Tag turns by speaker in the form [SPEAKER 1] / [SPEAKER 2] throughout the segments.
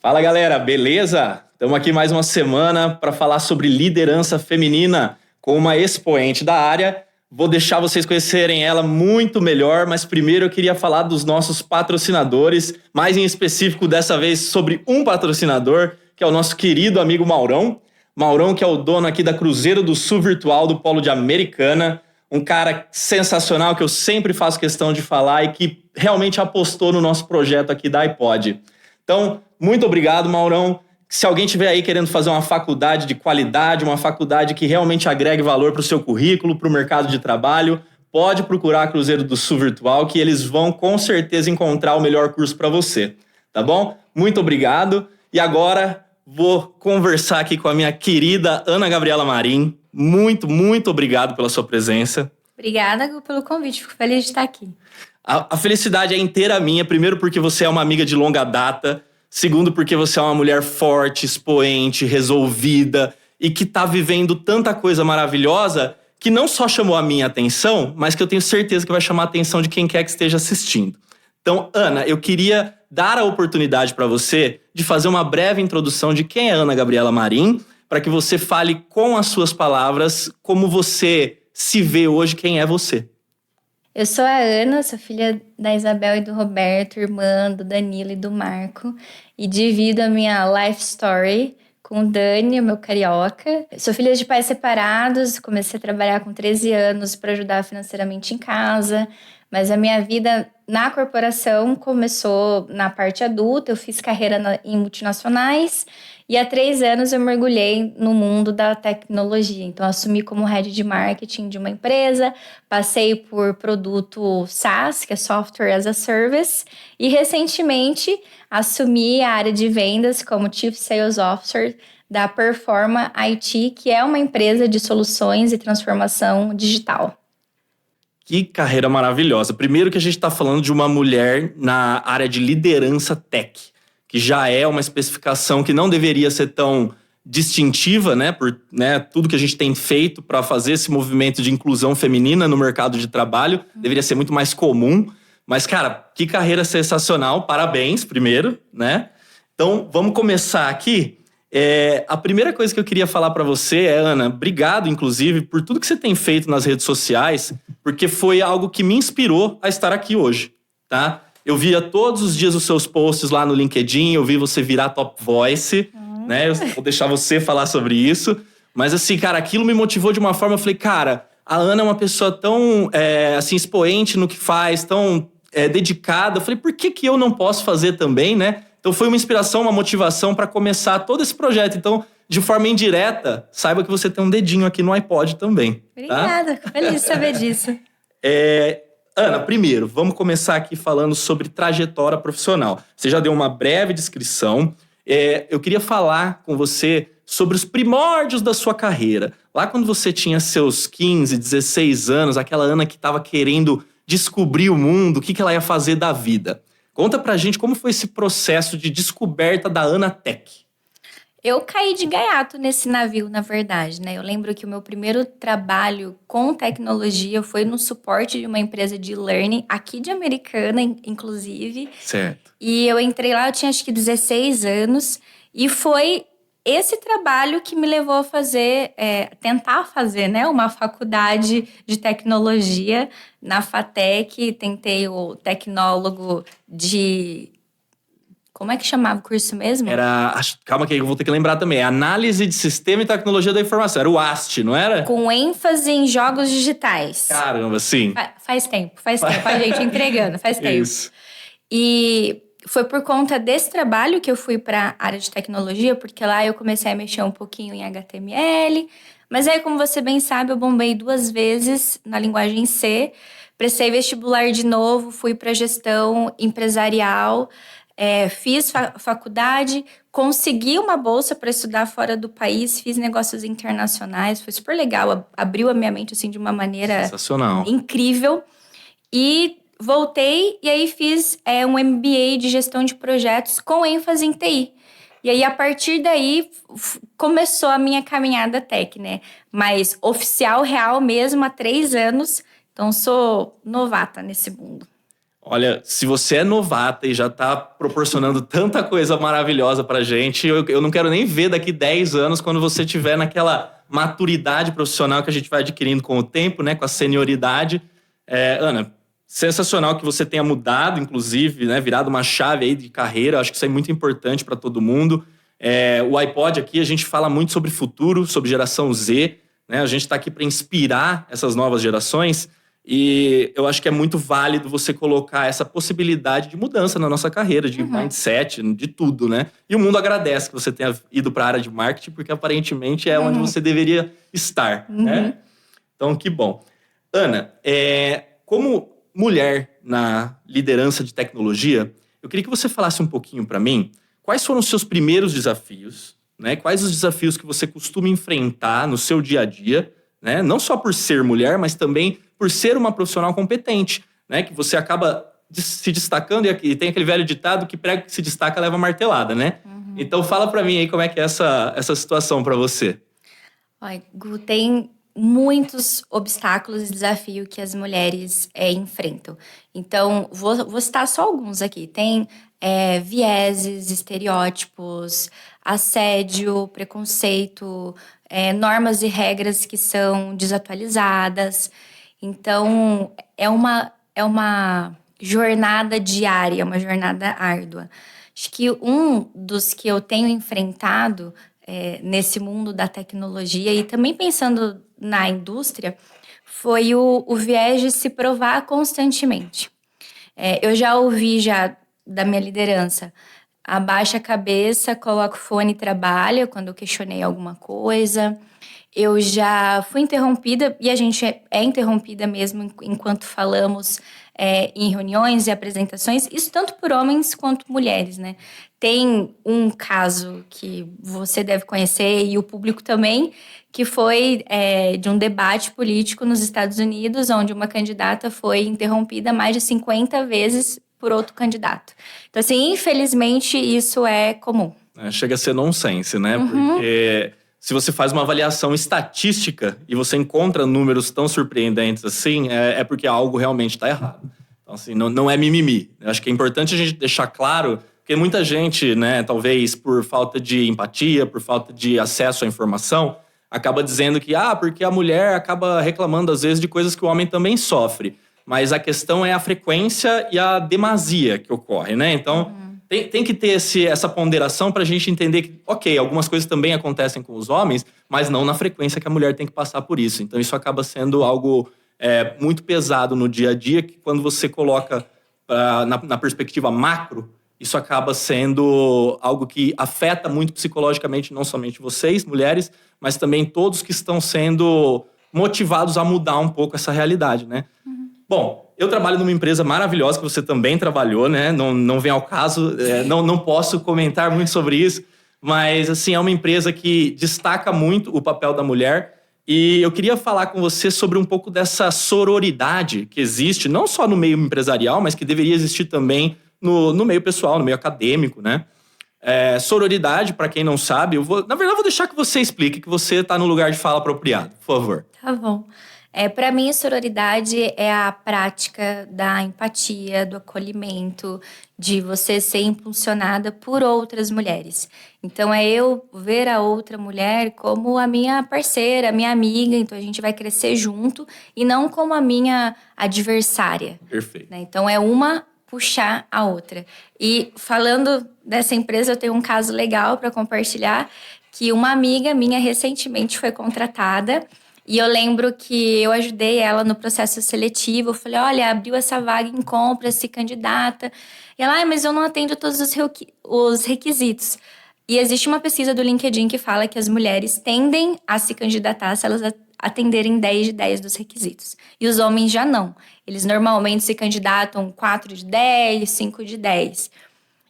[SPEAKER 1] Fala galera, beleza? Estamos aqui mais uma semana para falar sobre liderança feminina com uma expoente da área. Vou deixar vocês conhecerem ela muito melhor, mas primeiro eu queria falar dos nossos patrocinadores, mais em específico dessa vez sobre um patrocinador, que é o nosso querido amigo Maurão. Maurão, que é o dono aqui da Cruzeiro do Sul Virtual do Polo de Americana, um cara sensacional que eu sempre faço questão de falar e que realmente apostou no nosso projeto aqui da iPod. Então, muito obrigado, Maurão. Se alguém tiver aí querendo fazer uma faculdade de qualidade, uma faculdade que realmente agregue valor para o seu currículo, para o mercado de trabalho, pode procurar a Cruzeiro do Sul Virtual, que eles vão com certeza encontrar o melhor curso para você, tá bom? Muito obrigado. E agora vou conversar aqui com a minha querida Ana Gabriela Marim. Muito obrigado pela sua presença.
[SPEAKER 2] Obrigada pelo convite, fico feliz de estar aqui.
[SPEAKER 1] A felicidade é inteira minha, primeiro porque você é uma amiga de longa data, segundo porque você é uma mulher forte, expoente, resolvida e que tá vivendo tanta coisa maravilhosa que não só chamou a minha atenção, mas que eu tenho certeza que vai chamar a atenção de quem quer que esteja assistindo. Então, Ana, eu queria dar a oportunidade para você de fazer uma breve introdução de quem é Ana Gabriela Marim, para que você fale com as suas palavras como você se vê hoje, quem é você.
[SPEAKER 2] Eu sou a Ana, sou filha da Isabel e do Roberto, irmã do Danilo e do Marco, e divido a minha life story com o Dani, o meu carioca. Sou filha de pais separados, comecei a trabalhar com 13 anos para ajudar financeiramente em casa, mas a minha vida na corporação começou na parte adulta, eu fiz carreira em multinacionais, e há 3 anos eu mergulhei no mundo da tecnologia. Então, assumi como head de marketing de uma empresa, passei por produto SaaS, que é Software as a Service, e recentemente assumi a área de vendas como Chief Sales Officer da Performa IT, que é uma empresa de soluções e transformação digital.
[SPEAKER 1] Que carreira maravilhosa. Primeiro que a gente está falando de uma mulher na área de liderança tech, que já é uma especificação que não deveria ser tão distintiva, né, por tudo que a gente tem feito para fazer esse movimento de inclusão feminina no mercado de trabalho, deveria ser muito mais comum. Mas, cara, que carreira sensacional, parabéns primeiro, né? Então, vamos começar aqui. A primeira coisa que eu queria falar para você é, Ana, obrigado, inclusive, por tudo que você tem feito nas redes sociais, porque foi algo que me inspirou a estar aqui hoje, tá? Eu via todos os dias os seus posts lá no LinkedIn, eu vi você virar top voice, né? Eu vou deixar você falar sobre isso. Mas assim, cara, aquilo me motivou de uma forma, eu falei, cara, a Ana é uma pessoa tão, assim, expoente no que faz, tão dedicada. Eu falei, por que eu não posso fazer também, né? Então foi uma inspiração, uma motivação para começar todo esse projeto. Então, de forma indireta, saiba que você tem um dedinho aqui no iPod também.
[SPEAKER 2] Obrigada,
[SPEAKER 1] tá?
[SPEAKER 2] feliz de saber disso.
[SPEAKER 1] Ana, primeiro, vamos começar aqui falando sobre trajetória profissional. Você já deu uma breve descrição. Eu queria falar com você sobre os primórdios da sua carreira. Lá quando você tinha seus 15, 16 anos, aquela Ana que estava querendo descobrir o mundo, o que ela ia fazer da vida. Conta pra gente como foi esse processo de descoberta da Ana Tech.
[SPEAKER 2] Eu caí de gaiato nesse navio, na verdade, né? Eu lembro que o meu primeiro trabalho com tecnologia foi no suporte de uma empresa de learning, aqui de Americana, inclusive.
[SPEAKER 1] Certo.
[SPEAKER 2] E eu entrei lá, eu tinha acho que 16 anos, e foi esse trabalho que me levou a fazer, tentar fazer, né, uma faculdade de tecnologia na FATEC. Tentei o tecnólogo de... Como é que chamava o curso mesmo?
[SPEAKER 1] Calma que eu vou ter que lembrar também. Análise de Sistema e Tecnologia da Informação. Era o AST, não era?
[SPEAKER 2] Com ênfase em jogos digitais.
[SPEAKER 1] Caramba, sim.
[SPEAKER 2] Faz tempo. A gente entregando, faz tempo.
[SPEAKER 1] Isso.
[SPEAKER 2] E foi por conta desse trabalho que eu fui para a área de tecnologia, porque lá eu comecei a mexer um pouquinho em HTML. Mas aí, como você bem sabe, eu bombei 2 vezes na linguagem C. Prestei vestibular de novo, fui para gestão empresarial. Fiz faculdade, consegui uma bolsa para estudar fora do país, fiz negócios internacionais, foi super legal, abriu a minha mente assim, de uma maneira
[SPEAKER 1] sensacional,
[SPEAKER 2] incrível. E voltei e aí fiz um MBA de gestão de projetos com ênfase em TI. E aí, a partir daí, começou a minha caminhada tech, né? Mas oficial, real mesmo, há 3 anos. Então, sou novata nesse mundo.
[SPEAKER 1] Olha, se você é novata e já está proporcionando tanta coisa maravilhosa pra gente, eu não quero nem ver daqui 10 anos, quando você tiver naquela maturidade profissional que a gente vai adquirindo com o tempo, né, com a senioridade. Ana, sensacional que você tenha mudado, inclusive, né, virado uma chave aí de carreira. Acho que isso é muito importante para todo mundo. O iPod aqui, a gente fala muito sobre futuro, sobre geração Z, né? A gente está aqui para inspirar essas novas gerações. E eu acho que é muito válido você colocar essa possibilidade de mudança na nossa carreira, de mindset, de tudo, né? E o mundo agradece que você tenha ido para a área de marketing, porque aparentemente é onde você deveria estar, né? Então, que bom. Ana, como mulher na liderança de tecnologia, eu queria que você falasse um pouquinho para mim quais foram os seus primeiros desafios, né? Quais os desafios que você costuma enfrentar no seu dia a dia, né? Não só por ser mulher, mas também por ser uma profissional competente, né? Que você acaba se destacando, e tem aquele velho ditado que prego que se destaca leva martelada, né? Então fala para mim aí como é que é essa situação para você.
[SPEAKER 2] Olha, Gu, tem muitos obstáculos e desafios que as mulheres enfrentam. Então, vou citar só alguns aqui. Tem vieses, estereótipos, assédio, preconceito, normas e regras que são desatualizadas. Então, é uma jornada diária, uma jornada árdua. Acho que um dos que eu tenho enfrentado nesse mundo da tecnologia e também pensando na indústria foi o viés de se provar constantemente. Eu já ouvi da minha liderança: abaixa a cabeça, coloca o fone e trabalha, quando eu questionei alguma coisa. Eu já fui interrompida, e a gente é interrompida mesmo enquanto falamos em reuniões e apresentações, isso tanto por homens quanto mulheres, né? Tem um caso que você deve conhecer, e o público também, que foi de um debate político nos Estados Unidos, onde uma candidata foi interrompida mais de 50 vezes por outro candidato. Então, assim, infelizmente, isso é comum.
[SPEAKER 1] Chega a ser nonsense, né? Porque se você faz uma avaliação estatística e você encontra números tão surpreendentes assim, é porque algo realmente está errado. Então, assim, não é mimimi. Eu acho que é importante a gente deixar claro, porque muita gente, né, talvez por falta de empatia, por falta de acesso à informação, acaba dizendo que, porque a mulher acaba reclamando, às vezes, de coisas que o homem também sofre. Mas a questão é a frequência e a demasia que ocorre, né? Então, tem que ter essa ponderação para a gente entender que, ok, algumas coisas também acontecem com os homens, mas não na frequência que a mulher tem que passar por isso. Então, isso acaba sendo algo muito pesado no dia a dia, que quando você coloca na perspectiva macro, isso acaba sendo algo que afeta muito psicologicamente, não somente vocês, mulheres, mas também todos que estão sendo motivados a mudar um pouco essa realidade, né? Bom, eu trabalho numa empresa maravilhosa que você também trabalhou, né? Não vem ao caso, não posso comentar muito sobre isso, mas assim, é uma empresa que destaca muito o papel da mulher. E eu queria falar com você sobre um pouco dessa sororidade que existe, não só no meio empresarial, mas que deveria existir também no meio pessoal, no meio acadêmico, né? Sororidade, para quem não sabe, na verdade, eu vou deixar que você explique, que você está no lugar de fala apropriado, por favor.
[SPEAKER 2] Tá bom. Para mim, sororidade é a prática da empatia, do acolhimento, de você ser impulsionada por outras mulheres. Então, é eu ver a outra mulher como a minha parceira, a minha amiga, então a gente vai crescer junto, e não como a minha adversária.
[SPEAKER 1] Perfeito.
[SPEAKER 2] Né? Então, é uma puxar a outra. E falando dessa empresa, eu tenho um caso legal para compartilhar, que uma amiga minha recentemente foi contratada. E eu lembro que eu ajudei ela no processo seletivo. Eu falei, olha, abriu essa vaga em compra, se candidata. E ela, mas eu não atendo todos os requisitos. E existe uma pesquisa do LinkedIn que fala que as mulheres tendem a se candidatar se elas atenderem 10 de 10 dos requisitos. E os homens já não. Eles normalmente se candidatam 4 de 10, 5 de 10.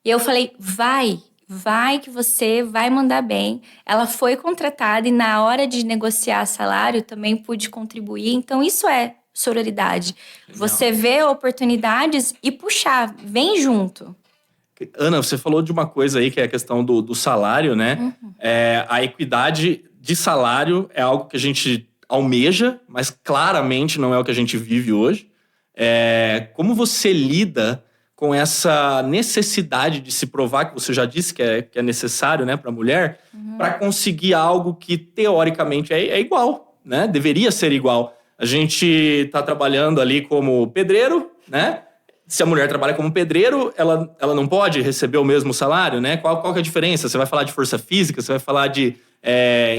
[SPEAKER 2] E eu falei, vai que você vai mandar bem. Ela foi contratada e na hora de negociar salário também pude contribuir. Então isso é sororidade. Legal. Você vê oportunidades e puxar, vem junto.
[SPEAKER 1] Ana, você falou de uma coisa aí que é a questão do salário, né? A equidade de salário é algo que a gente almeja, mas claramente não é o que a gente vive hoje. Como você lida com essa necessidade de se provar, que você já disse que é necessário, né, para a mulher, para conseguir algo que teoricamente é igual, né? Deveria ser igual. A gente está trabalhando ali como pedreiro, né? Se a mulher trabalha como pedreiro, ela não pode receber o mesmo salário, né? Qual que é a diferença? Você vai falar de força física, você vai falar de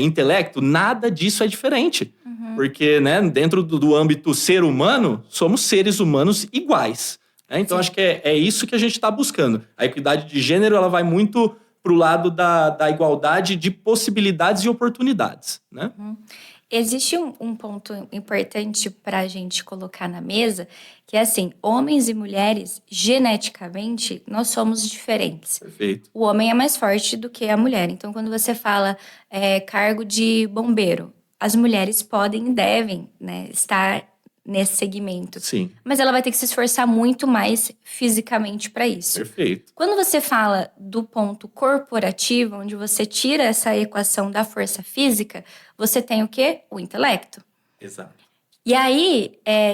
[SPEAKER 1] intelecto? Nada disso é diferente. Porque, né, dentro do âmbito ser humano, somos seres humanos iguais. Né? Então, acho que é isso que a gente está buscando. A equidade de gênero, ela vai muito para o lado da igualdade de possibilidades e oportunidades, né?
[SPEAKER 2] Existe um ponto importante para a gente colocar na mesa, que é assim, homens e mulheres, geneticamente, nós somos diferentes.
[SPEAKER 1] Perfeito.
[SPEAKER 2] O homem é mais forte do que a mulher. Então, quando você fala cargo de bombeiro, as mulheres podem e devem, né, estar nesse segmento.
[SPEAKER 1] Sim.
[SPEAKER 2] Mas ela vai ter que se esforçar muito mais fisicamente para isso.
[SPEAKER 1] Perfeito.
[SPEAKER 2] Quando você fala do ponto corporativo, onde você tira essa equação da força física, você tem o quê? O intelecto.
[SPEAKER 1] Exato.
[SPEAKER 2] E aí,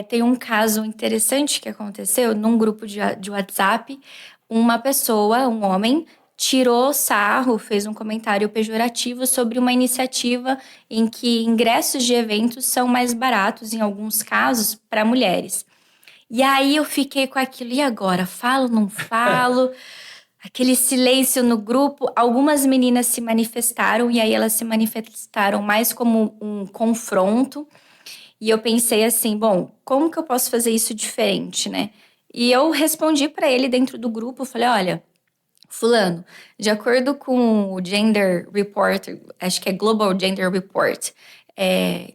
[SPEAKER 2] tem um caso interessante que aconteceu num grupo de WhatsApp. Uma pessoa, um homem, tirou sarro, fez um comentário pejorativo sobre uma iniciativa em que ingressos de eventos são mais baratos, em alguns casos, para mulheres. E aí eu fiquei com aquilo, e agora? Falo, não falo? Aquele silêncio no grupo. Algumas meninas se manifestaram, e aí elas se manifestaram mais como um confronto. E eu pensei assim, bom, como que eu posso fazer isso diferente, né? E eu respondi para ele dentro do grupo, falei, olha, fulano, de acordo com o Gender Report, acho que é Global Gender Report,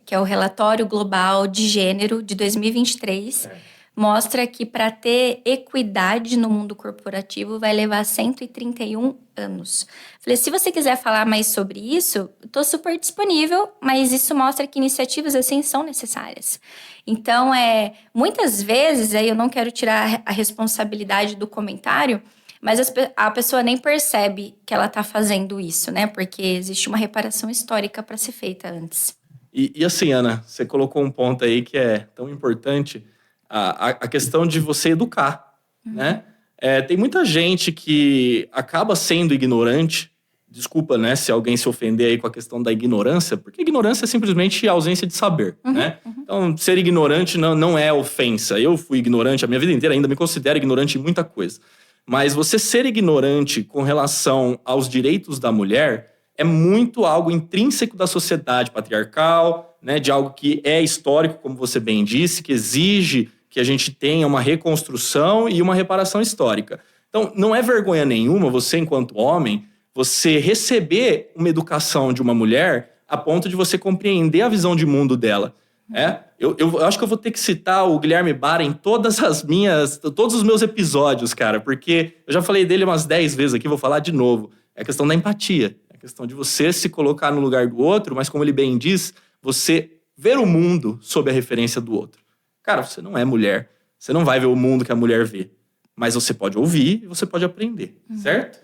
[SPEAKER 2] que é o relatório global de gênero de 2023, mostra que para ter equidade no mundo corporativo vai levar 131 anos. Falei, se você quiser falar mais sobre isso, estou super disponível, mas isso mostra que iniciativas assim são necessárias. Então, muitas vezes, aí eu não quero tirar a responsabilidade do comentário, mas a pessoa nem percebe que ela está fazendo isso, né? Porque existe uma reparação histórica para ser feita antes.
[SPEAKER 1] E assim, Ana, você colocou um ponto aí que é tão importante, a questão de você educar, né? Tem muita gente que acaba sendo ignorante, desculpa, né, se alguém se ofender aí com a questão da ignorância, porque ignorância é simplesmente ausência de saber, né? Então, ser ignorante não é ofensa. Eu fui ignorante a minha vida inteira, ainda me considero ignorante em muita coisa. Mas você ser ignorante com relação aos direitos da mulher é muito algo intrínseco da sociedade patriarcal, né, de algo que é histórico, como você bem disse, que exige que a gente tenha uma reconstrução e uma reparação histórica. Então, não é vergonha nenhuma você, enquanto homem, você receber uma educação de uma mulher a ponto de você compreender a visão de mundo dela. Eu acho que eu vou ter que citar o Guilherme Barra em todos os meus episódios, cara, porque eu já falei dele umas 10 vezes aqui, vou falar de novo. É a questão da empatia, é a questão de você se colocar no lugar do outro, mas como ele bem diz, você ver o mundo sob a referência do outro. Cara, você não é mulher, você não vai ver o mundo que a mulher vê, mas você pode ouvir e você pode aprender, certo?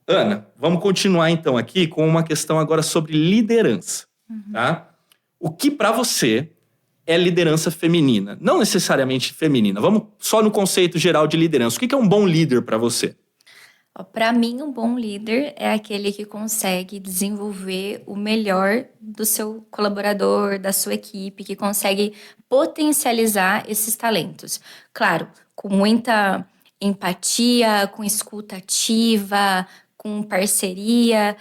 [SPEAKER 1] Ana, vamos continuar então aqui com uma questão agora sobre liderança, tá? O que para você é liderança feminina? Não necessariamente feminina, vamos só no conceito geral de liderança. O que é um bom líder para você?
[SPEAKER 2] Para mim, um bom líder é aquele que consegue desenvolver o melhor do seu colaborador, da sua equipe, que consegue potencializar esses talentos. Claro, com muita empatia, com escuta ativa, com parceria.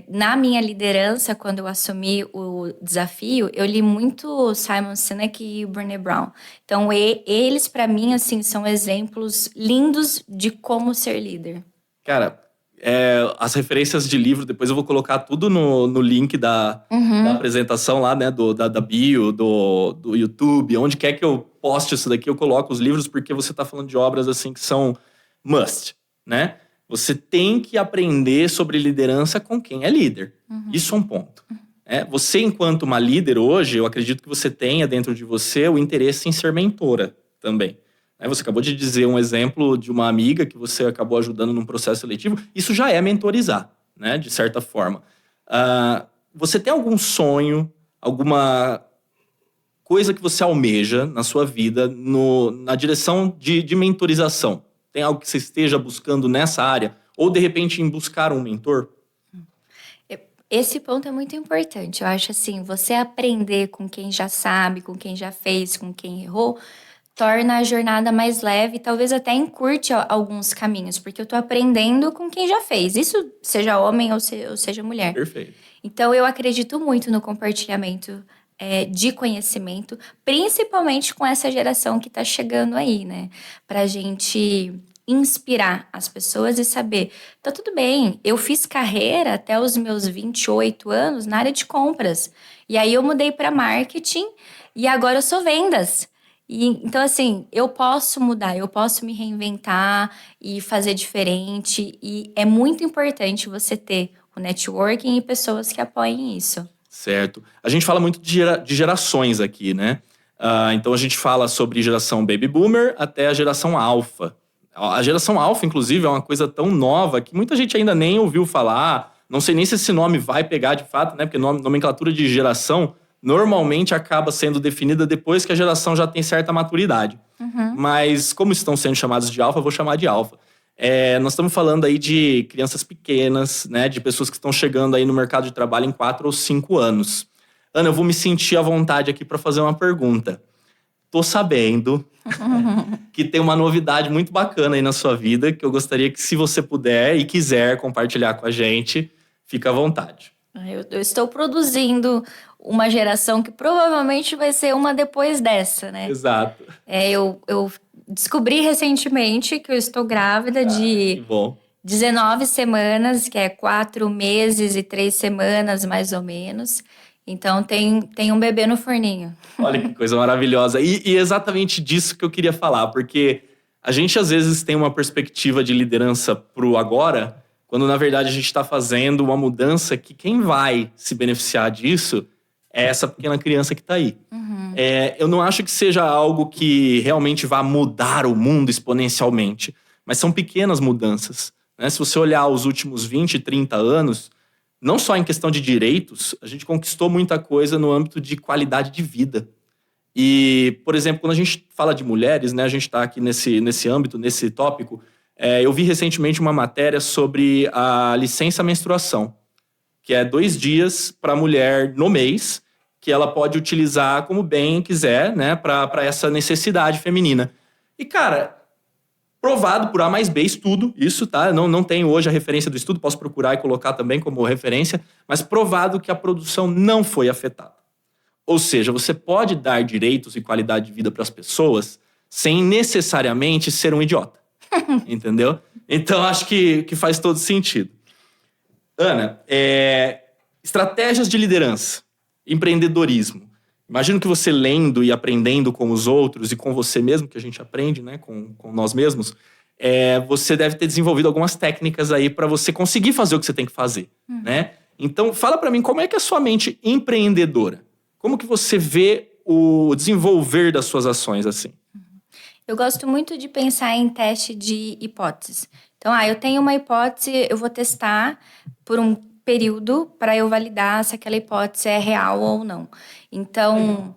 [SPEAKER 2] Na minha liderança, quando eu assumi o desafio, eu li muito Simon Sinek e Brené Brown. Então, eles, para mim, assim, são exemplos lindos de como ser líder.
[SPEAKER 1] Cara, as referências de livro, depois eu vou colocar tudo no link da apresentação lá, né, da bio, do YouTube, onde quer que eu poste isso daqui, eu coloco os livros, porque você tá falando de obras, assim, que são must, né? Você tem que aprender sobre liderança com quem é líder. Isso é um ponto. Você, enquanto uma líder hoje, eu acredito que você tenha dentro de você o interesse em ser mentora também. Você acabou de dizer um exemplo de uma amiga que você acabou ajudando num processo seletivo. Isso já é mentorizar, né? De certa forma. Você tem algum sonho, alguma coisa que você almeja na sua vida na direção de mentorização? Tem algo que você esteja buscando nessa área? Ou, de repente, em buscar um mentor?
[SPEAKER 2] Esse ponto é muito importante. Eu acho assim, você aprender com quem já sabe, com quem já fez, com quem errou, torna a jornada mais leve e talvez até encurte alguns caminhos, porque eu tô aprendendo com quem já fez. Isso seja homem ou seja mulher.
[SPEAKER 1] Perfeito.
[SPEAKER 2] Então, eu acredito muito no compartilhamento de conhecimento, principalmente com essa geração que tá chegando aí, né? Pra gente inspirar as pessoas e saber, tá tudo bem, eu fiz carreira até os meus 28 anos na área de compras. E aí eu mudei para marketing e agora eu sou vendas. Então, assim, eu posso mudar, eu posso me reinventar e fazer diferente. E é muito importante você ter o networking e pessoas que apoiem isso.
[SPEAKER 1] Certo. A gente fala muito de gerações aqui, né? Então, a gente fala sobre geração Baby Boomer até a geração Alpha. A geração Alpha, inclusive, é uma coisa tão nova que muita gente ainda nem ouviu falar. Não sei nem se esse nome vai pegar de fato, né? Porque nomenclatura de geração normalmente acaba sendo definida depois que a geração já tem certa maturidade.
[SPEAKER 2] Uhum.
[SPEAKER 1] Mas como estão sendo chamados de Alpha, eu vou chamar de Alpha. Nós estamos falando aí de crianças pequenas, né? De pessoas que estão chegando aí no mercado de trabalho em 4 ou 5 anos. Ana, eu vou me sentir à vontade aqui para fazer uma pergunta. Tô sabendo que tem uma novidade muito bacana aí na sua vida, que eu gostaria que, se você puder e quiser compartilhar com a gente, fica à vontade.
[SPEAKER 2] Eu estou produzindo uma geração que provavelmente vai ser uma depois dessa, né?
[SPEAKER 1] Exato.
[SPEAKER 2] Eu descobri recentemente que eu estou grávida de
[SPEAKER 1] Que bom.
[SPEAKER 2] 19 semanas, que é 4 meses e 3 semanas, mais ou menos. Então, tem um bebê no forninho.
[SPEAKER 1] Olha que coisa maravilhosa. E exatamente disso que eu queria falar, porque a gente, às vezes, tem uma perspectiva de liderança pro agora, quando, na verdade, a gente está fazendo uma mudança que quem vai se beneficiar disso é essa pequena criança que está aí.
[SPEAKER 2] Uhum.
[SPEAKER 1] Eu não acho que seja algo que realmente vá mudar o mundo exponencialmente, mas são pequenas mudanças, né? Se você olhar os últimos 20, 30 anos, não só em questão de direitos, a gente conquistou muita coisa no âmbito de qualidade de vida. E, por exemplo, quando a gente fala de mulheres, né, a gente está aqui nesse âmbito, nesse tópico, eu vi recentemente uma matéria sobre a licença menstruação, que é 2 dias para a mulher no mês, que ela pode utilizar como bem quiser, né, para essa necessidade feminina. E, cara, provado por A mais B, estudo, isso, tá? Não tenho hoje a referência do estudo, posso procurar e colocar também como referência, mas provado que a produção não foi afetada. Ou seja, você pode dar direitos e qualidade de vida para as pessoas sem necessariamente ser um idiota. Entendeu? Então, acho que faz todo sentido. Ana, estratégias de liderança, empreendedorismo. Imagino que você lendo e aprendendo com os outros e com você mesmo, que a gente aprende, né, com nós mesmos, você deve ter desenvolvido algumas técnicas aí para você conseguir fazer o que você tem que fazer, né? Então, fala para mim, como é que é a sua mente empreendedora? Como que você vê o desenvolver das suas ações assim?
[SPEAKER 2] Eu gosto muito de pensar em teste de hipóteses. Então, eu tenho uma hipótese, eu vou testar por um período para eu validar se aquela hipótese é real ou não. Então,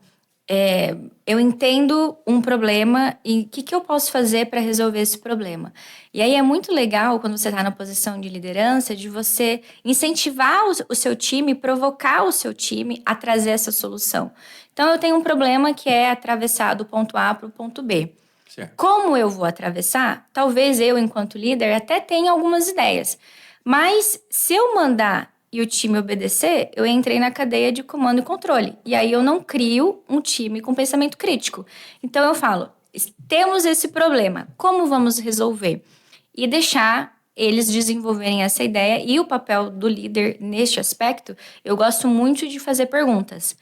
[SPEAKER 2] eu entendo um problema e o que eu posso fazer para resolver esse problema. E aí é muito legal, quando você está na posição de liderança, de você incentivar o seu time, provocar o seu time a trazer essa solução. Então, eu tenho um problema que é atravessar do ponto A para o ponto B.
[SPEAKER 1] Certo.
[SPEAKER 2] Como eu vou atravessar? Talvez eu, enquanto líder, até tenha algumas ideias. Mas se eu mandar e o time obedecer, eu entrei na cadeia de comando e controle. E aí eu não crio um time com pensamento crítico. Então eu falo, temos esse problema, como vamos resolver? E deixar eles desenvolverem essa ideia. E o papel do líder neste aspecto, eu gosto muito de fazer perguntas.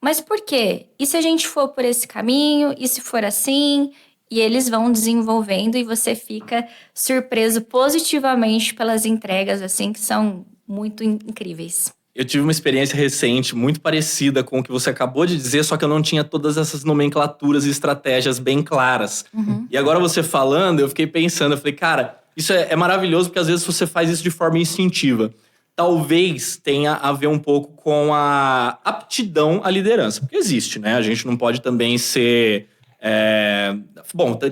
[SPEAKER 2] Mas por quê? E se a gente for por esse caminho? E se for assim? E eles vão desenvolvendo e você fica surpreso positivamente pelas entregas, assim, que são muito incríveis.
[SPEAKER 1] Eu tive uma experiência recente muito parecida com o que você acabou de dizer, só que eu não tinha todas essas nomenclaturas e estratégias bem claras. E agora você falando, eu fiquei pensando, eu falei, cara, isso é maravilhoso porque às vezes você faz isso de forma instintiva. talvez tenha a ver um pouco com a aptidão à liderança. Porque existe, né? A gente não pode também ser...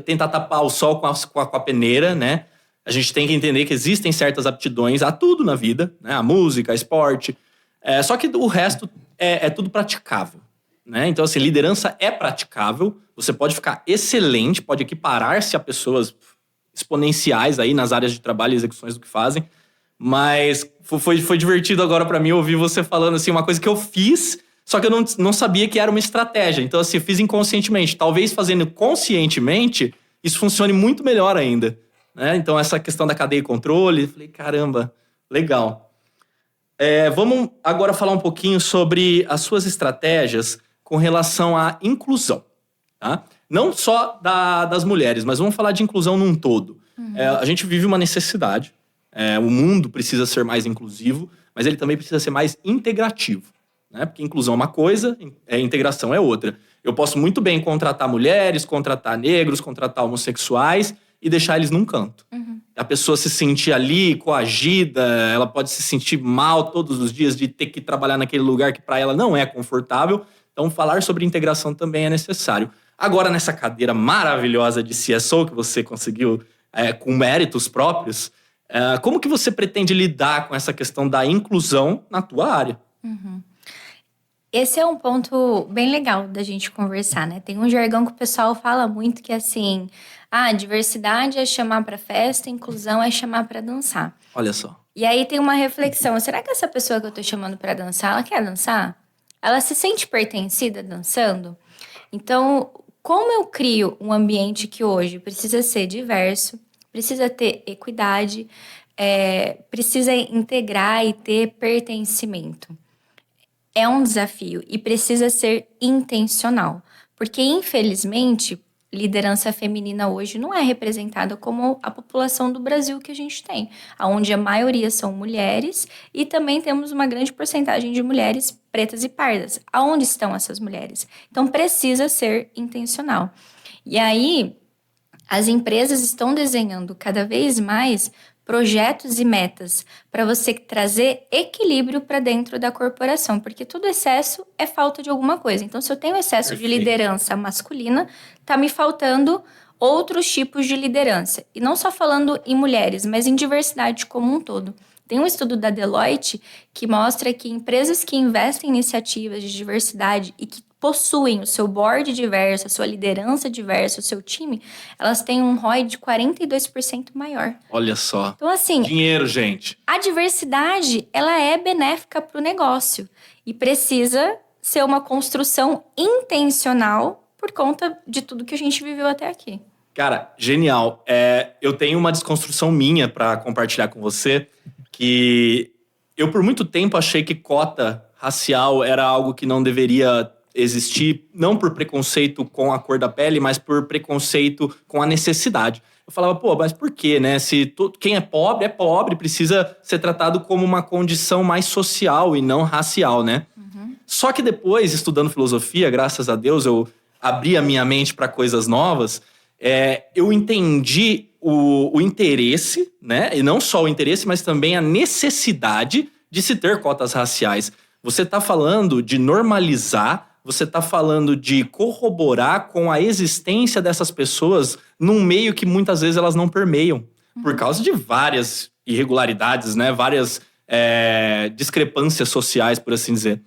[SPEAKER 1] tentar tapar o sol com a peneira, né? A gente tem que entender que existem certas aptidões a tudo na vida, né? A música, a esporte. Só que o resto é tudo praticável, né? Então, assim, liderança é praticável. Você pode ficar excelente, pode equiparar-se a pessoas exponenciais aí nas áreas de trabalho e execuções do que fazem. Mas foi divertido agora pra mim ouvir você falando assim, uma coisa que eu fiz, só que eu não sabia que era uma estratégia. Então, assim, eu fiz inconscientemente. Talvez fazendo conscientemente, isso funcione muito melhor ainda, né? Então, essa questão da cadeia e controle, falei, caramba, legal. Vamos agora falar um pouquinho sobre as suas estratégias com relação à inclusão, tá? Não só das mulheres, mas vamos falar de inclusão num todo. A gente vive uma necessidade. O mundo precisa ser mais inclusivo, mas ele também precisa ser mais integrativo, né? Porque inclusão é uma coisa, integração é outra. Eu posso muito bem contratar mulheres, contratar negros, contratar homossexuais e deixar eles num canto. A pessoa se sentir ali, coagida, ela pode se sentir mal todos os dias de ter que trabalhar naquele lugar que para ela não é confortável. Então, falar sobre integração também é necessário. Agora, nessa cadeira maravilhosa de CSO que você conseguiu com méritos próprios, como que você pretende lidar com essa questão da inclusão na tua área?
[SPEAKER 2] Esse é um ponto bem legal da gente conversar, né? Tem um jargão que o pessoal fala muito que é assim... diversidade é chamar pra festa, inclusão é chamar pra dançar.
[SPEAKER 1] Olha só.
[SPEAKER 2] E aí tem uma reflexão. Será que essa pessoa que eu tô chamando pra dançar, ela quer dançar? Ela se sente pertencida dançando? Então, como eu crio um ambiente que hoje precisa ser diverso, precisa ter equidade, precisa integrar e ter pertencimento? É um desafio e precisa ser intencional. Porque, infelizmente, liderança feminina hoje não é representada como a população do Brasil que a gente tem, onde a maioria são mulheres e também temos uma grande porcentagem de mulheres pretas e pardas. Aonde estão essas mulheres? Então, precisa ser intencional. E aí, as empresas estão desenhando cada vez mais projetos e metas para você trazer equilíbrio para dentro da corporação, porque todo excesso é falta de alguma coisa. Então, se eu tenho excesso de liderança masculina, tá me faltando outros tipos de liderança. E não só falando em mulheres, mas em diversidade como um todo. Tem um estudo da Deloitte que mostra que empresas que investem em iniciativas de diversidade e que possuem o seu board diverso, a sua liderança diversa, o seu time, elas têm um ROI de 42% maior.
[SPEAKER 1] Olha só.
[SPEAKER 2] Então, assim...
[SPEAKER 1] dinheiro, gente.
[SPEAKER 2] A diversidade, ela é benéfica para o negócio e precisa ser uma construção intencional por conta de tudo que a gente viveu até aqui.
[SPEAKER 1] Cara, genial. Eu tenho uma desconstrução minha para compartilhar com você, que eu por muito tempo achei que cota racial era algo que não deveria existir, não por preconceito com a cor da pele, mas por preconceito com a necessidade. Eu falava, mas por quê, né? Se quem é pobre, precisa ser tratado como uma condição mais social e não racial, né? Só que depois, estudando filosofia, graças a Deus, eu abri a minha mente para coisas novas, eu entendi o interesse, né? E não só o interesse, mas também a necessidade de se ter cotas raciais. Você está falando de normalizar, você está falando de corroborar com a existência dessas pessoas num meio que muitas vezes elas não permeiam. Por causa de várias irregularidades, né? Várias discrepâncias sociais, por assim dizer.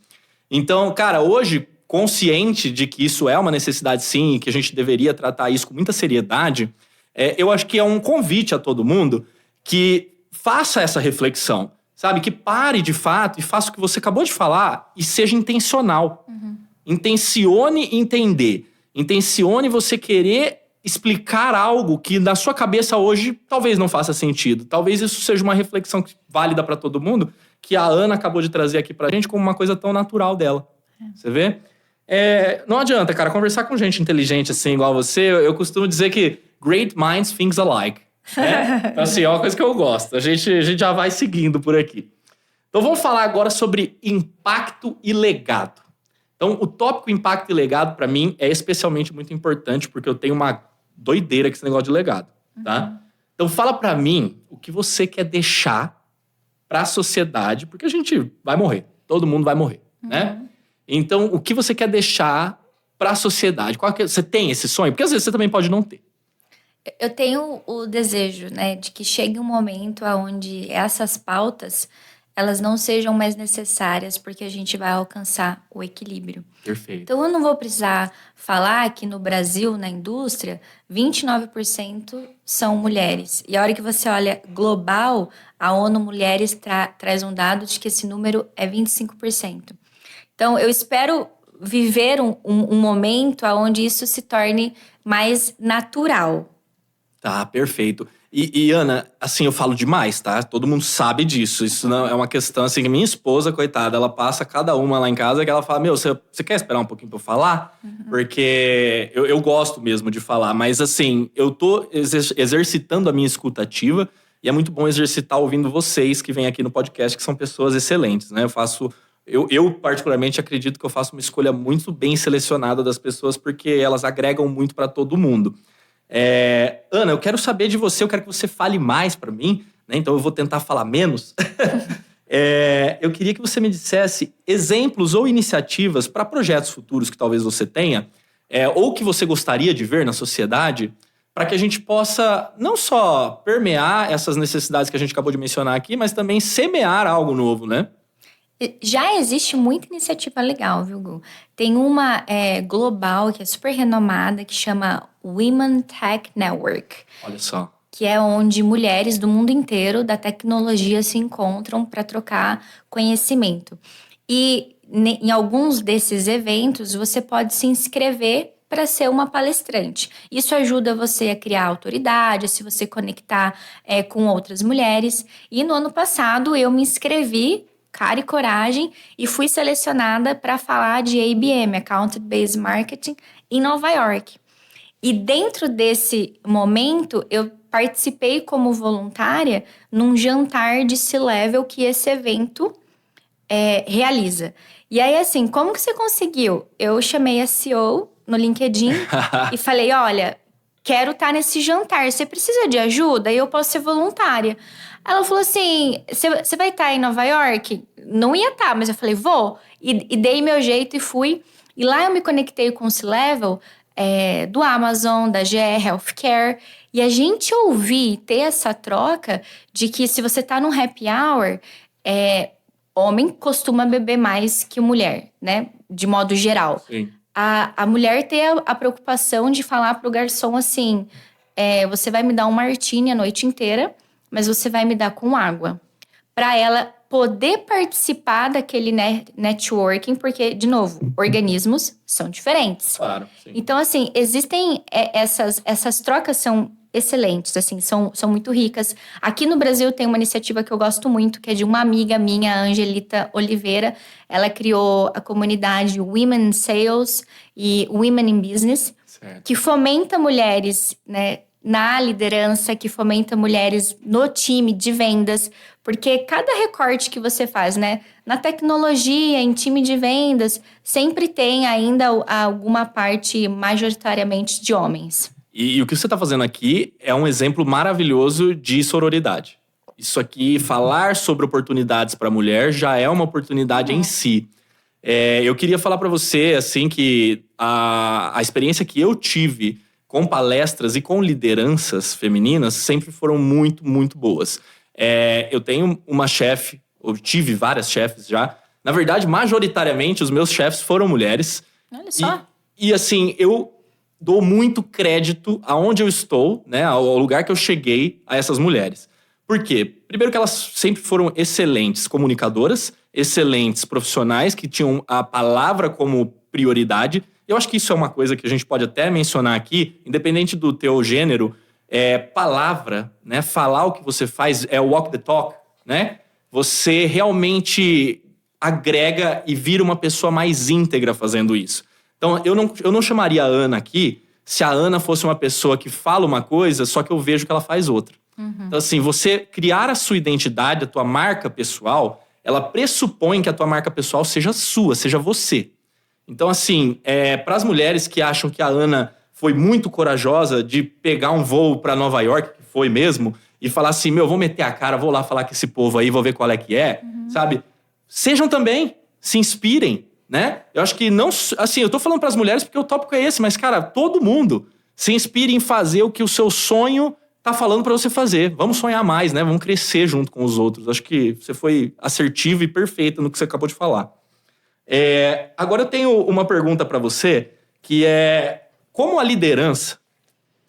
[SPEAKER 1] Então, cara, hoje, consciente de que isso é uma necessidade sim e que a gente deveria tratar isso com muita seriedade, eu acho que é um convite a todo mundo que faça essa reflexão, sabe? Que pare de fato e faça o que você acabou de falar e seja intencional. Intencione entender. Intencione você querer explicar algo que na sua cabeça hoje talvez não faça sentido. Talvez isso seja uma reflexão válida para todo mundo, que a Ana acabou de trazer aqui pra gente como uma coisa tão natural dela. Você vê? Não adianta, cara, conversar com gente inteligente assim, igual você, eu costumo dizer que great minds think alike. Então, assim, é uma coisa que eu gosto. A gente já vai seguindo por aqui. Então, vamos falar agora sobre impacto e legado. Então, o tópico impacto e legado, para mim, é especialmente muito importante, porque eu tenho uma doideira com esse negócio de legado, tá? Então, fala para mim o que você quer deixar para a sociedade, porque a gente vai morrer, todo mundo vai morrer, né? Então, o que você quer deixar para a sociedade? Você tem esse sonho? Porque às vezes você também pode não ter.
[SPEAKER 2] Eu tenho o desejo, né, de que chegue um momento onde essas pautas, elas não sejam mais necessárias, porque a gente vai alcançar o equilíbrio.
[SPEAKER 1] Perfeito.
[SPEAKER 2] Então, eu não vou precisar falar que no Brasil, na indústria, 29% são mulheres. E a hora que você olha global, a ONU Mulheres traz um dado de que esse número é 25%. Então, eu espero viver um momento onde isso se torne mais natural.
[SPEAKER 1] Tá, perfeito. E Ana, assim, eu falo demais, tá? Todo mundo sabe disso. Isso não é uma questão, assim, que minha esposa, coitada, ela passa cada uma lá em casa que ela fala, você quer esperar um pouquinho pra eu falar? Porque eu gosto mesmo de falar, mas assim, eu tô exercitando a minha escutativa e é muito bom exercitar ouvindo vocês que vêm aqui no podcast, que são pessoas excelentes, né? Eu particularmente acredito que eu faço uma escolha muito bem selecionada das pessoas porque elas agregam muito pra todo mundo. Ana, eu quero saber de você, eu quero que você fale mais para mim, né? Então eu vou tentar falar menos. Eu queria que você me dissesse exemplos ou iniciativas para projetos futuros que talvez você tenha, ou que você gostaria de ver na sociedade, para que a gente possa não só permear essas necessidades que a gente acabou de mencionar aqui, mas também semear algo novo, né?
[SPEAKER 2] Já existe muita iniciativa legal, viu, Gu? Tem uma global, que é super renomada, que chama Women Tech Network.
[SPEAKER 1] Olha só.
[SPEAKER 2] Que é onde mulheres do mundo inteiro da tecnologia se encontram para trocar conhecimento. E em alguns desses eventos, você pode se inscrever para ser uma palestrante. Isso ajuda você a criar autoridade, a se você conectar com outras mulheres. E no ano passado, eu me inscrevi, cara e coragem, e fui selecionada para falar de ABM, Account Based Marketing, em Nova York. E dentro desse momento, eu participei como voluntária num jantar de C-Level que esse evento realiza. E aí, assim, como que você conseguiu? Eu chamei a CEO no LinkedIn e falei, olha, quero estar nesse jantar, você precisa de ajuda? E eu posso ser voluntária. Ela falou assim, você vai estar em Nova York? Não ia estar, mas eu falei, vou. E dei meu jeito e fui. E lá eu me conectei com o C-Level do Amazon, da GE Healthcare. E a gente ouvir, ter essa troca de que se você tá num happy hour, homem costuma beber mais que mulher, né? De modo geral.
[SPEAKER 1] Sim.
[SPEAKER 2] A mulher ter a preocupação de falar pro garçom assim, você vai me dar um martini a noite inteira, mas você vai me dar com água. Para ela poder participar daquele networking, porque, de novo, organismos são diferentes.
[SPEAKER 1] Claro, sim.
[SPEAKER 2] Então, assim, existem essas trocas são excelentes, assim, são muito ricas. Aqui no Brasil tem uma iniciativa que eu gosto muito, que é de uma amiga minha, a Angelita Oliveira. Ela criou a comunidade Women in Sales e Women in Business,
[SPEAKER 1] Certo.
[SPEAKER 2] que fomenta mulheres, né, na liderança, que fomenta mulheres no time de vendas, porque cada recorte que você faz, né, na tecnologia, em time de vendas, sempre tem ainda alguma parte majoritariamente de homens.
[SPEAKER 1] E o que você está fazendo aqui é um exemplo maravilhoso de sororidade. Isso aqui, falar sobre oportunidades para a mulher já é uma oportunidade em si. Eu queria falar para você, assim, que a experiência que eu tive com palestras e com lideranças femininas sempre foram muito, muito boas. Eu tenho uma chefe, eu tive várias chefes já. Na verdade, majoritariamente, os meus chefes foram mulheres.
[SPEAKER 2] Olha só.
[SPEAKER 1] E assim, eu dou muito crédito aonde eu estou, né, ao lugar que eu cheguei a essas mulheres. Por quê? Primeiro que elas sempre foram excelentes comunicadoras, excelentes profissionais, que tinham a palavra como prioridade. Eu acho que isso é uma coisa que a gente pode até mencionar aqui, independente do teu gênero, palavra, né? Falar o que você faz é walk the talk, né? Você realmente agrega e vira uma pessoa mais íntegra fazendo isso. Então, eu não chamaria a Ana aqui se a Ana fosse uma pessoa que fala uma coisa, só que eu vejo que ela faz outra. Então, assim, você criar a sua identidade, a tua marca pessoal, ela pressupõe que a tua marca pessoal seja sua, seja você. Então, assim, para as mulheres que acham que a Ana foi muito corajosa de pegar um voo para Nova York, que foi mesmo, e falar assim, vou meter a cara, vou lá falar com esse povo aí, vou ver qual é que é, sabe? Sejam também, se inspirem, né? Eu acho que não... Assim, eu tô falando pras mulheres porque o tópico é esse, mas, cara, todo mundo se inspire em fazer o que o seu sonho tá falando pra você fazer. Vamos sonhar mais, né? Vamos crescer junto com os outros. Acho que você foi assertivo e perfeito no que você acabou de falar. Agora eu tenho uma pergunta pra você, que é como a liderança,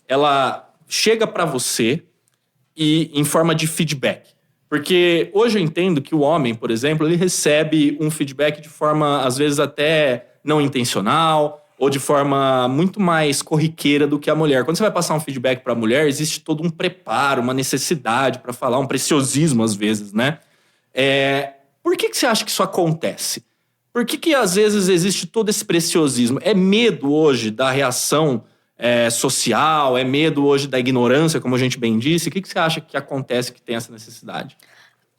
[SPEAKER 1] ela chega pra você e em forma de feedback. Porque hoje eu entendo que o homem, por exemplo, ele recebe um feedback de forma, às vezes, até não intencional ou de forma muito mais corriqueira do que a mulher. Quando você vai passar um feedback para a mulher, existe todo um preparo, uma necessidade para falar, um preciosismo, às vezes, né? Por que você acha que isso acontece? Por que às vezes existe todo esse preciosismo? É medo hoje da reação social? É medo hoje da ignorância, como a gente bem disse? O que você acha que acontece que tem essa necessidade?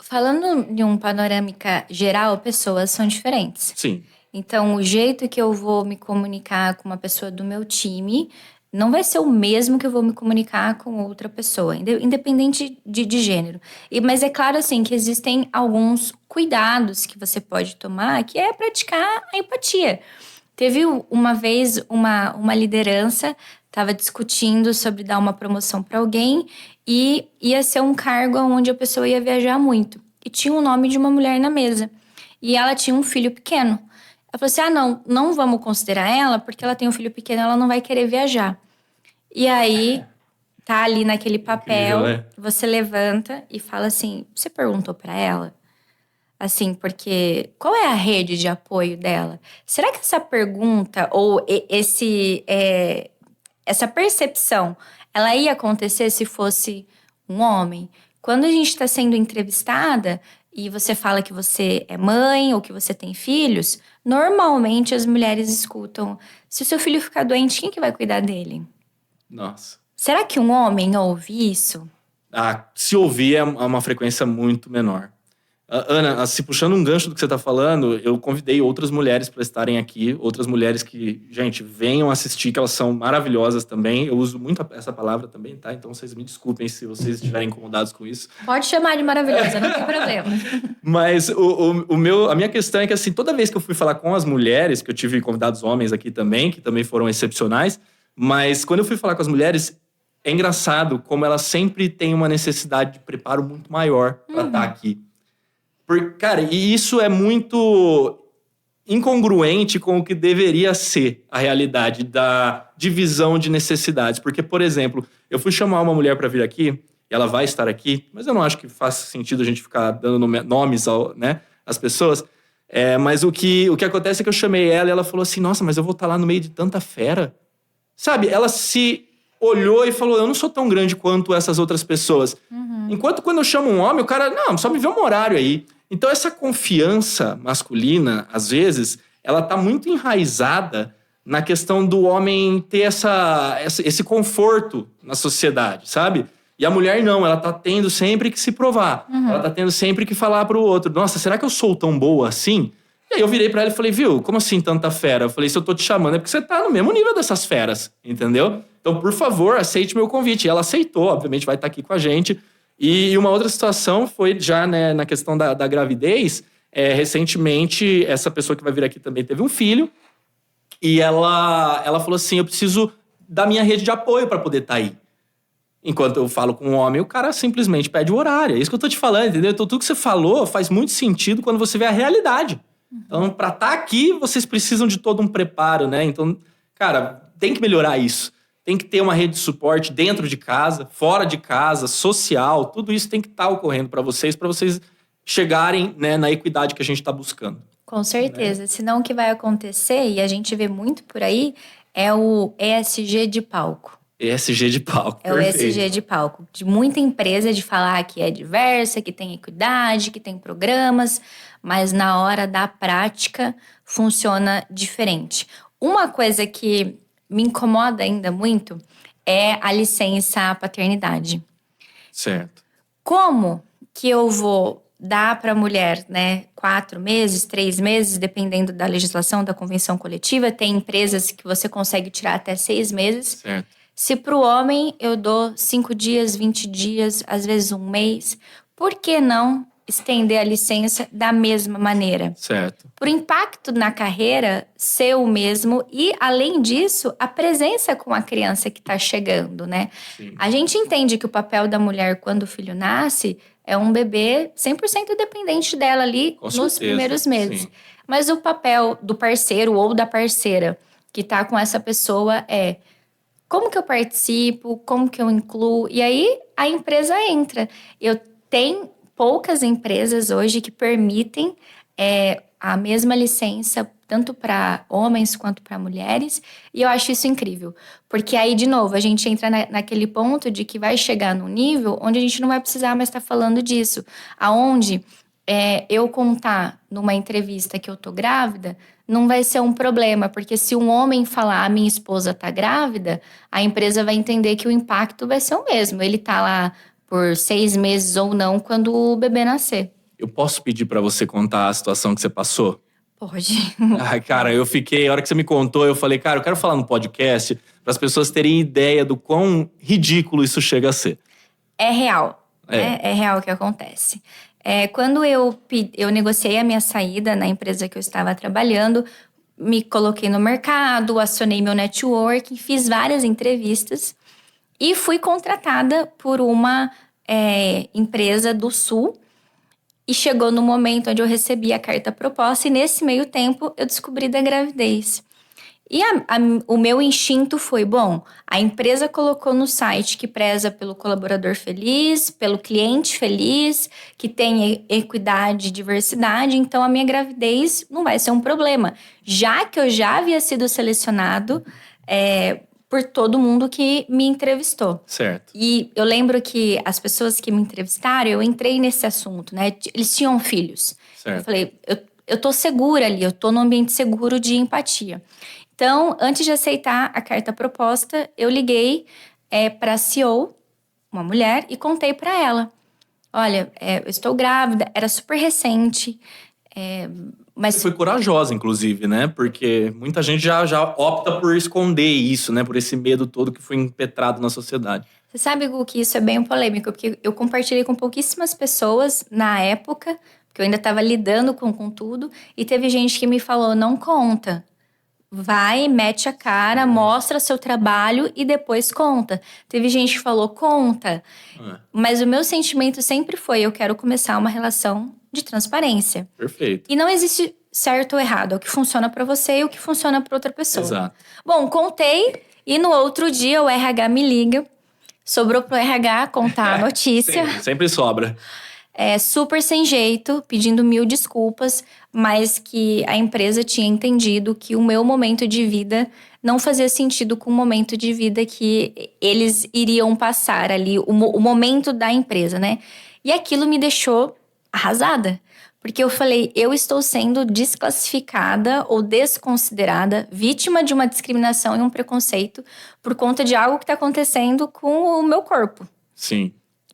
[SPEAKER 2] Falando de um panorâmica geral, pessoas são diferentes.
[SPEAKER 1] Sim.
[SPEAKER 2] Então, o jeito que eu vou me comunicar com uma pessoa do meu time não vai ser o mesmo que eu vou me comunicar com outra pessoa, independente de gênero. Mas é claro, assim, que existem alguns cuidados que você pode tomar, que é praticar a empatia. Teve uma vez uma liderança, estava discutindo sobre dar uma promoção para alguém e ia ser um cargo onde a pessoa ia viajar muito. E tinha o nome de uma mulher na mesa. E ela tinha um filho pequeno. Ela falou assim, não vamos considerar ela, porque ela tem um filho pequeno, ela não vai querer viajar. E aí, tá ali naquele papel,
[SPEAKER 1] incrível, né?
[SPEAKER 2] Você levanta e fala assim, você perguntou para ela? Assim, porque qual é a rede de apoio dela? Será que essa pergunta ou essa percepção, ela ia acontecer se fosse um homem? Quando a gente está sendo entrevistada e você fala que você é mãe ou que você tem filhos, normalmente as mulheres escutam, se o seu filho ficar doente, quem que vai cuidar dele?
[SPEAKER 1] Nossa.
[SPEAKER 2] Será que um homem ouve isso?
[SPEAKER 1] Se ouvir é uma frequência muito menor. Ana, se puxando um gancho do que você está falando, eu convidei outras mulheres para estarem aqui, outras mulheres que, gente, venham assistir, que elas são maravilhosas também. Eu uso muito essa palavra também, tá? Então vocês me desculpem se vocês estiverem incomodados com isso.
[SPEAKER 2] Pode chamar de maravilhosa, não tem problema.
[SPEAKER 1] Mas a minha questão é que, assim, toda vez que eu fui falar com as mulheres, que eu tive convidados homens aqui também, que também foram excepcionais, mas quando eu fui falar com as mulheres, é engraçado como elas sempre têm uma necessidade de preparo muito maior para estar aqui. Cara, e isso é muito incongruente com o que deveria ser a realidade da divisão de necessidades. Porque, por exemplo, eu fui chamar uma mulher para vir aqui, e ela vai estar aqui, mas eu não acho que faça sentido a gente ficar dando nomes às pessoas. Mas o que acontece é que eu chamei ela e ela falou assim, nossa, mas eu vou estar lá no meio de tanta fera. Sabe, ela se olhou e falou, eu não sou tão grande quanto essas outras pessoas. Enquanto quando eu chamo um homem, o cara, não, só me vê um horário aí. Então, essa confiança masculina, às vezes, ela tá muito enraizada na questão do homem ter esse conforto na sociedade, sabe? E a mulher não, ela tá tendo sempre que se provar. Ela tá tendo sempre que falar pro outro, nossa, será que eu sou tão boa assim? E aí eu virei pra ela e falei, viu, como assim tanta fera? Eu falei, se eu tô te chamando é porque você tá no mesmo nível dessas feras, entendeu? Então, por favor, aceite meu convite. E ela aceitou, obviamente vai estar aqui com a gente. E uma outra situação foi já, né, na questão da gravidez. Recentemente, essa pessoa que vai vir aqui também teve um filho. E ela falou assim, eu preciso da minha rede de apoio para poder estar aí. Enquanto eu falo com um homem, o cara simplesmente pede o horário. É isso que eu tô te falando, entendeu? Então, tudo que você falou faz muito sentido quando você vê a realidade. Então, para estar aqui, vocês precisam de todo um preparo, né? Então, cara, tem que melhorar isso. Tem que ter uma rede de suporte dentro de casa, fora de casa, social. Tudo isso tem que estar ocorrendo para vocês chegarem, né, na equidade que a gente está buscando.
[SPEAKER 2] Com certeza. Senão o que vai acontecer, e a gente vê muito por aí, é o ESG de palco.
[SPEAKER 1] ESG de palco,
[SPEAKER 2] É
[SPEAKER 1] perfeito.
[SPEAKER 2] o ESG de palco. De muita empresa de falar que é diversa, que tem equidade, que tem programas, mas na hora da prática funciona diferente. Uma coisa que me incomoda ainda muito é a licença paternidade.
[SPEAKER 1] Certo.
[SPEAKER 2] Como que eu vou dar para a mulher, né, 4 meses, 3 meses, dependendo da legislação da convenção coletiva? Tem empresas que você consegue tirar até 6 meses.
[SPEAKER 1] Certo.
[SPEAKER 2] Se para o homem eu dou 5 dias, 20 dias, às vezes um mês, por que não estender a licença da mesma maneira?
[SPEAKER 1] Certo.
[SPEAKER 2] Por impacto na carreira ser o mesmo e, além disso, a presença com a criança que está chegando, né?
[SPEAKER 1] Sim.
[SPEAKER 2] A gente entende que o papel da mulher quando o filho nasce é um bebê 100% dependente dela ali
[SPEAKER 1] Com
[SPEAKER 2] nos
[SPEAKER 1] certeza,
[SPEAKER 2] primeiros meses.
[SPEAKER 1] sim.
[SPEAKER 2] Mas o papel do parceiro ou da parceira que está com essa pessoa é como que eu participo, como que eu incluo, e aí a empresa entra. Eu tenho poucas empresas hoje que permitem a mesma licença tanto para homens quanto para mulheres, e eu acho isso incrível. Porque aí, de novo, a gente entra naquele ponto de que vai chegar num nível onde a gente não vai precisar mais estar falando disso. Aonde eu contar numa entrevista que eu tô grávida, não vai ser um problema, porque se um homem falar a minha esposa tá grávida, a empresa vai entender que o impacto vai ser o mesmo. Ele tá lá por 6 meses ou não quando o bebê nascer.
[SPEAKER 1] Eu posso pedir pra você contar a situação que você passou?
[SPEAKER 2] Pode.
[SPEAKER 1] Ai, cara, eu fiquei... A hora que você me contou, eu falei, cara, eu quero falar no podcast para as pessoas terem ideia do quão ridículo isso chega a ser.
[SPEAKER 2] É real. É real o que acontece. Quando eu negociei a minha saída na empresa que eu estava trabalhando, me coloquei no mercado, acionei meu network, fiz várias entrevistas e fui contratada por uma empresa do Sul. E chegou no momento onde eu recebi a carta proposta e nesse meio tempo eu descobri da gravidez. E o meu instinto foi, bom, a empresa colocou no site que preza pelo colaborador feliz, pelo cliente feliz, que tem equidade e diversidade, então a minha gravidez não vai ser um problema. Já que eu já havia sido selecionado por todo mundo que me entrevistou.
[SPEAKER 1] Certo.
[SPEAKER 2] E eu lembro que as pessoas que me entrevistaram, eu entrei nesse assunto, né? Eles tinham filhos.
[SPEAKER 1] Certo.
[SPEAKER 2] Eu falei, eu tô segura ali, eu tô num ambiente seguro de empatia. Então, antes de aceitar a carta proposta, eu liguei para a CEO, uma mulher, e contei para ela. Olha, eu estou grávida, era super recente, mas...
[SPEAKER 1] Você foi corajosa, inclusive, né? Porque muita gente já opta por esconder isso, né? Por esse medo todo que foi impetrado na sociedade.
[SPEAKER 2] Você sabe, Gu, que isso é bem polêmico, porque eu compartilhei com pouquíssimas pessoas na época, porque eu ainda estava lidando com tudo, e teve gente que me falou, não conta. Vai, mete a cara, mostra seu trabalho e depois conta. Teve gente que falou, conta. Mas o meu sentimento sempre foi, eu quero começar uma relação de transparência.
[SPEAKER 1] Perfeito.
[SPEAKER 2] E não existe certo ou errado, é o que funciona para você e o que funciona para outra pessoa.
[SPEAKER 1] Exato.
[SPEAKER 2] Bom, contei e no outro dia o RH me liga. Sobrou pro RH contar a notícia.
[SPEAKER 1] Sempre sobra.
[SPEAKER 2] Super sem jeito, pedindo 1000 desculpas, mas que a empresa tinha entendido que o meu momento de vida não fazia sentido com o momento de vida que eles iriam passar ali, o momento da empresa, né? E aquilo me deixou arrasada. Porque eu falei, eu estou sendo desclassificada ou desconsiderada, vítima de uma discriminação e um preconceito por conta de algo que está acontecendo com o meu corpo.
[SPEAKER 1] Sim.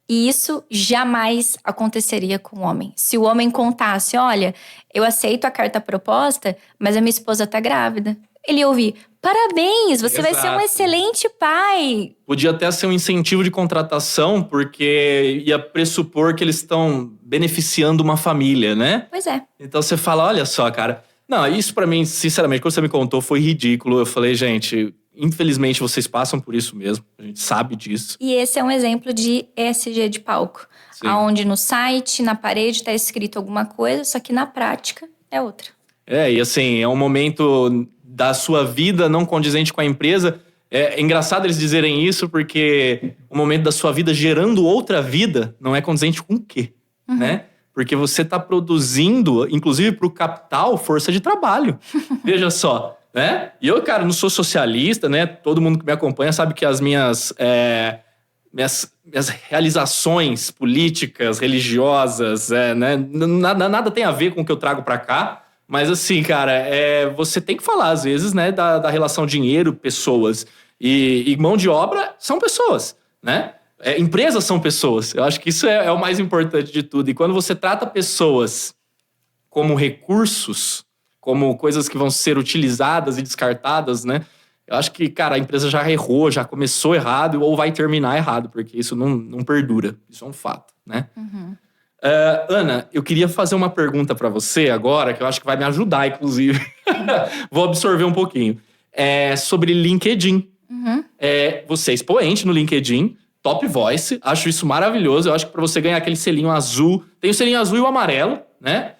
[SPEAKER 2] E isso jamais aconteceria com o homem. Se o homem contasse, olha, eu aceito a carta proposta, mas a minha esposa está grávida. Ele ia ouvir, parabéns, você vai ser um excelente pai.
[SPEAKER 1] Podia até ser um incentivo de contratação, porque ia pressupor que eles estão beneficiando uma família, né?
[SPEAKER 2] Pois é.
[SPEAKER 1] Então você fala, olha só, cara. Não, isso pra mim, sinceramente, quando você me contou, foi ridículo. Eu falei, gente, infelizmente vocês passam por isso mesmo. A gente sabe disso.
[SPEAKER 2] E esse é um exemplo de ESG de palco.
[SPEAKER 1] Sim.
[SPEAKER 2] Onde no site, na parede, está escrito alguma coisa, só que na prática é outra.
[SPEAKER 1] E assim, é um momento da sua vida não condizente com a empresa. É engraçado eles dizerem isso, porque o momento da sua vida gerando outra vida não é condizente com o quê, né? Porque você está produzindo, inclusive para o capital, força de trabalho. Veja só, né? E eu, cara, não sou socialista, né? Todo mundo que me acompanha sabe que as minhas realizações políticas, religiosas, né? Nada tem a ver com o que eu trago para cá. Mas assim, cara, você tem que falar, às vezes, né? Da relação dinheiro, pessoas. E mão de obra são pessoas, né? Empresas são pessoas. Eu acho que isso é o mais importante de tudo. E quando você trata pessoas como recursos, como coisas que vão ser utilizadas e descartadas, né? Eu acho que, cara, a empresa já errou, já começou errado ou vai terminar errado, porque isso não perdura. Isso é um fato, né? Ana, eu queria fazer uma pergunta para você agora, que eu acho que vai me ajudar, inclusive. Vou absorver um pouquinho. Sobre LinkedIn. Você é expoente no LinkedIn, Top Voice. Acho isso maravilhoso. Eu acho que para você ganhar aquele selinho azul... Tem o selinho azul e o amarelo, né?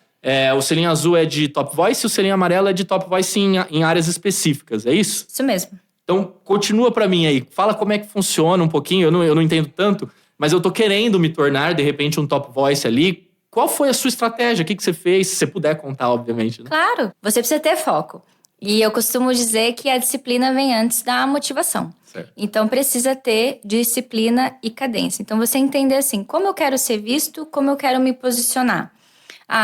[SPEAKER 1] O selinho azul é de Top Voice e o selinho amarelo é de Top Voice em áreas específicas, é isso?
[SPEAKER 2] Isso mesmo.
[SPEAKER 1] Então, continua pra mim aí. Fala como é que funciona um pouquinho. Eu não entendo tanto, mas eu tô querendo me tornar, de repente, um Top Voice ali. Qual foi a sua estratégia? O que você fez? Se você puder contar, obviamente. Né?
[SPEAKER 2] Claro, você precisa ter foco. E eu costumo dizer que a disciplina vem antes da motivação.
[SPEAKER 1] Certo.
[SPEAKER 2] Então, precisa ter disciplina e cadência. Então, você entender assim, como eu quero ser visto, como eu quero me posicionar.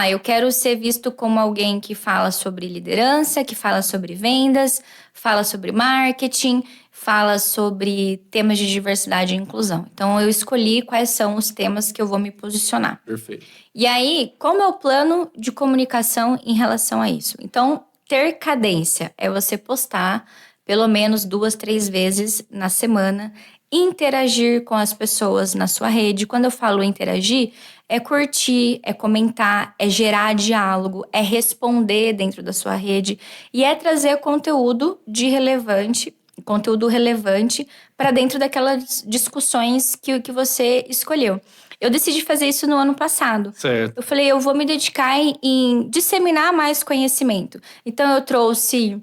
[SPEAKER 2] Eu quero ser visto como alguém que fala sobre liderança, que fala sobre vendas, fala sobre marketing, fala sobre temas de diversidade e inclusão. Então, eu escolhi quais são os temas que eu vou me posicionar.
[SPEAKER 1] Perfeito.
[SPEAKER 2] E aí, como é o plano de comunicação em relação a isso? Então, ter cadência é você postar pelo menos 2, 3 vezes na semana, interagir com as pessoas na sua rede. Quando eu falo interagir, é curtir, é comentar, é gerar diálogo, é responder dentro da sua rede e é trazer conteúdo relevante para dentro daquelas discussões que você escolheu. Eu decidi fazer isso no ano passado.
[SPEAKER 1] Certo.
[SPEAKER 2] Eu falei, eu vou me dedicar em disseminar mais conhecimento. Então, eu trouxe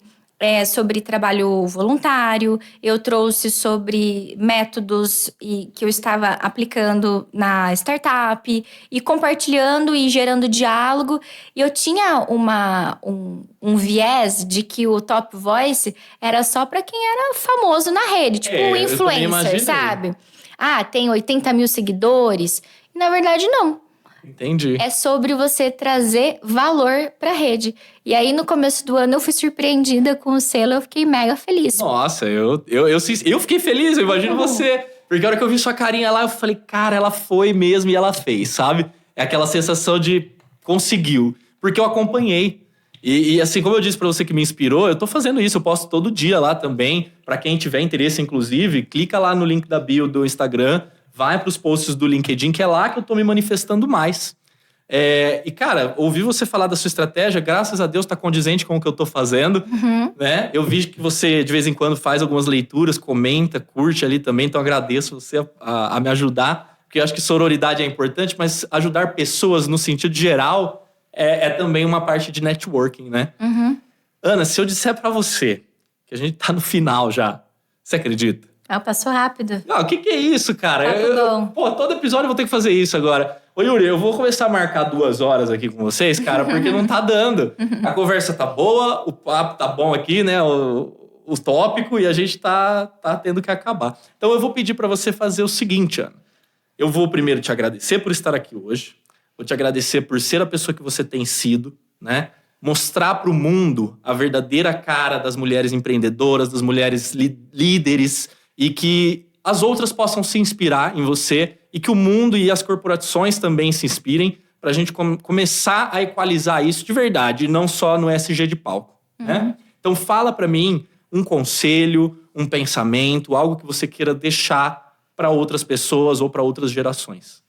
[SPEAKER 2] sobre trabalho voluntário, eu trouxe sobre métodos que eu estava aplicando na startup e compartilhando e gerando diálogo. E eu tinha um viés de que o Top Voice era só para quem era famoso na rede, tipo um influencer, sabe? Tem 80 mil seguidores. E, na verdade, não.
[SPEAKER 1] Entendi.
[SPEAKER 2] É sobre você trazer valor pra rede. E aí, no começo do ano, eu fui surpreendida com o selo. Eu fiquei mega feliz.
[SPEAKER 1] Nossa, eu fiquei feliz, eu imagino você. Porque a hora que eu vi sua carinha lá, eu falei, cara, ela foi mesmo e ela fez, sabe? É aquela sensação de conseguiu. Porque eu acompanhei. E assim, como eu disse pra você que me inspirou, eu tô fazendo isso. Eu posto todo dia lá também. Pra quem tiver interesse, inclusive, clica lá no link da bio do Instagram. Vai para os posts do LinkedIn, que é lá que eu tô me manifestando mais. E, cara, ouvir você falar da sua estratégia, graças a Deus, tá condizente com o que eu tô fazendo. Né? Eu vi que você, de vez em quando, faz algumas leituras, comenta, curte ali também. Então, agradeço você a me ajudar. Porque eu acho que sororidade é importante, mas ajudar pessoas no sentido geral é também uma parte de networking, né? Ana, se eu disser para você que a gente tá no final já, você acredita?
[SPEAKER 2] Passou rápido.
[SPEAKER 1] Não, o que é isso, cara? Todo episódio eu vou ter que fazer isso agora. Ô, Yuri, eu vou começar a marcar 2 horas aqui com vocês, cara, porque não tá dando. A conversa tá boa, o papo tá bom aqui, né? O tópico, e a gente tá tendo que acabar. Então eu vou pedir pra você fazer o seguinte, Ana. Eu vou primeiro te agradecer por estar aqui hoje. Vou te agradecer por ser a pessoa que você tem sido, né? Mostrar pro mundo a verdadeira cara das mulheres empreendedoras, das mulheres líderes, e que as outras possam se inspirar em você e que o mundo e as corporações também se inspirem para a gente começar a equalizar isso de verdade, e não só no SG de palco. Né? Então fala para mim um conselho, um pensamento, algo que você queira deixar para outras pessoas ou para outras gerações.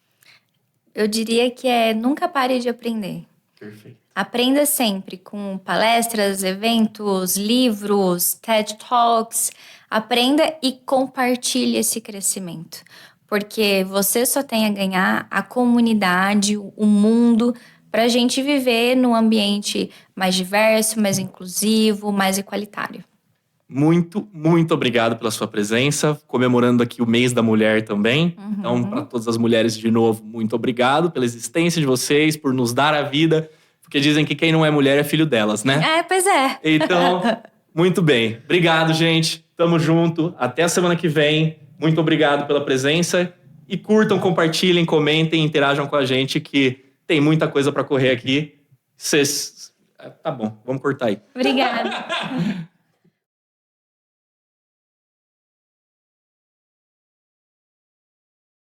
[SPEAKER 2] Eu diria que nunca pare de aprender.
[SPEAKER 1] Perfeito.
[SPEAKER 2] Aprenda sempre com palestras, eventos, livros, TED Talks. Aprenda e compartilhe esse crescimento. Porque você só tem a ganhar, a comunidade, o mundo, para a gente viver num ambiente mais diverso, mais inclusivo, mais igualitário.
[SPEAKER 1] Muito, muito obrigado pela sua presença, comemorando aqui o mês da mulher também. Então, para todas as mulheres, de novo, muito obrigado pela existência de vocês, por nos dar a vida, porque dizem que quem não é mulher é filho delas, né?
[SPEAKER 2] Pois é.
[SPEAKER 1] Então, muito bem. Obrigado, gente. Tamo junto. Até a semana que vem. Muito obrigado pela presença. E curtam, compartilhem, comentem, interajam com a gente, que tem muita coisa para correr aqui. Tá bom, vamos cortar aí.
[SPEAKER 2] Obrigada.